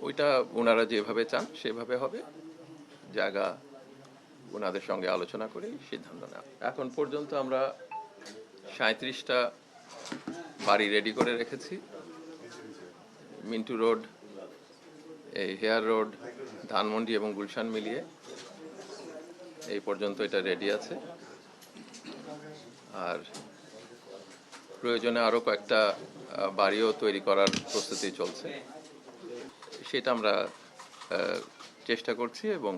ওইটা ওনারা যেভাবে চান সেভাবে হবে। জায়গা ওনাদের সঙ্গে আলোচনা করেই সিদ্ধান্ত নেওয়া। এখন পর্যন্ত আমরা 37টা বাড়ি রেডি করে রেখেছি। মিন্টু রোড, এই হেয়ার রোড, ধানমন্ডি এবং গুলশান মিলিয়ে এই পর্যন্ত এটা রেডি আছে। আর প্রয়োজনে আরও কয়েকটা বাড়িও তৈরি করার প্রস্তুতি চলছে। সেটা আমরা চেষ্টা করছি এবং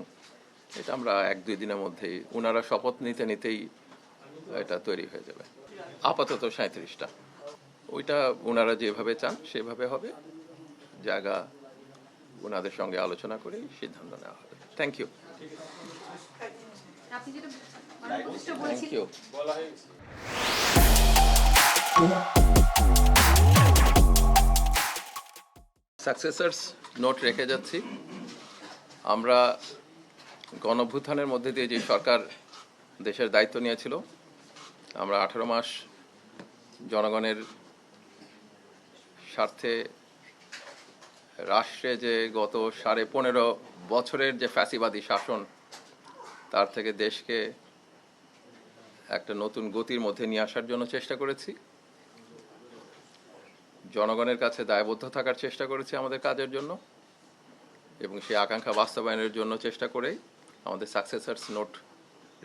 এটা আমরা 1-2 দিনের মধ্যেই ওনারা শপথ নিতেই এটা তৈরি হয়ে যাবে। আপাতত 37টা। ওইটা ওনারা যেভাবে চান সেভাবে হবে। জায়গা ওনাদের সঙ্গে আলোচনা করেই সিদ্ধান্ত নেওয়া হবে। Thank you. Thank you. Successors note রেখে যাচ্ছি। আমরা গণঅভ্যুত্থানের মধ্যে দিয়ে যে সরকার দেশের দায়িত্ব নিয়েছিল, আমরা 18 মাস জনগণের স্বার্থে রাষ্ট্রে যে গত 15.5 বছরের যে ফ্যাসিবাদী শাসন, তার থেকে দেশকে একটা নতুন গতির মধ্যে নিয়ে আসার জন্য চেষ্টা করেছি। জনগণের কাছে দায়বদ্ধ থাকার চেষ্টা করেছি আমাদের কাজের জন্য, এবং সেই আকাঙ্ক্ষা বাস্তবায়নের জন্য চেষ্টা করেই আমাদের সাকসেসরস নোট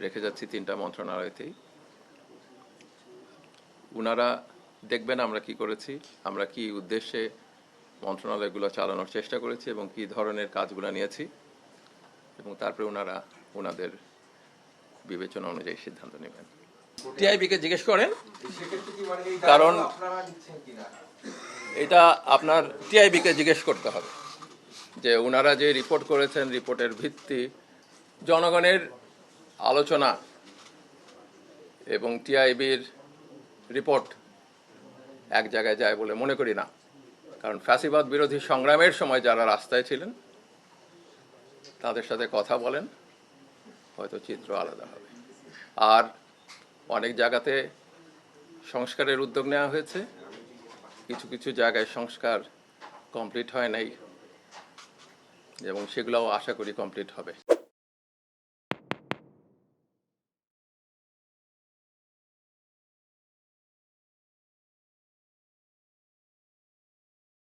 রেখে যাচ্ছি 3টা মন্ত্রণালয়তেই। ওনারা দেখবেন আমরা কি করেছি, আমরা কি উদ্দেশ্যে মন্ত্রণালয়গুলো চালানোর চেষ্টা করেছি এবং কি ধরনের কাজগুলো নিয়েছি, এবং তারপরে ওনারা ওনাদের বিবেচনা অনুযায়ী সিদ্ধান্ত নেবেন। টিআইবিকে জিজ্ঞেস করেন, কারণ এটা আপনার টিআইবিকে জিজ্ঞেস করতে হবে যে ওনারা যে রিপোর্ট করেছেন, রিপোর্টের ভিত্তি জনগণের আলোচনা এবং টিআইবির রিপোর্ট এক জায়গায় যায় বলে মনে করি না। কারণ ফ্যাসিবাদ বিরোধী সংগ্রামের সময় যারা রাস্তায় ছিলেন তাদের সাথে কথা বলেন, হয়তো চিত্র আলাদা হবে। আর অনেক জায়গাতে সংস্কারের উদ্যোগ নেওয়া হয়েছে, কিছু কিছু জায়গায় সংস্কার কমপ্লিট হয় নাই, এবং সেগুলোও আশা করি কমপ্লিট হবে।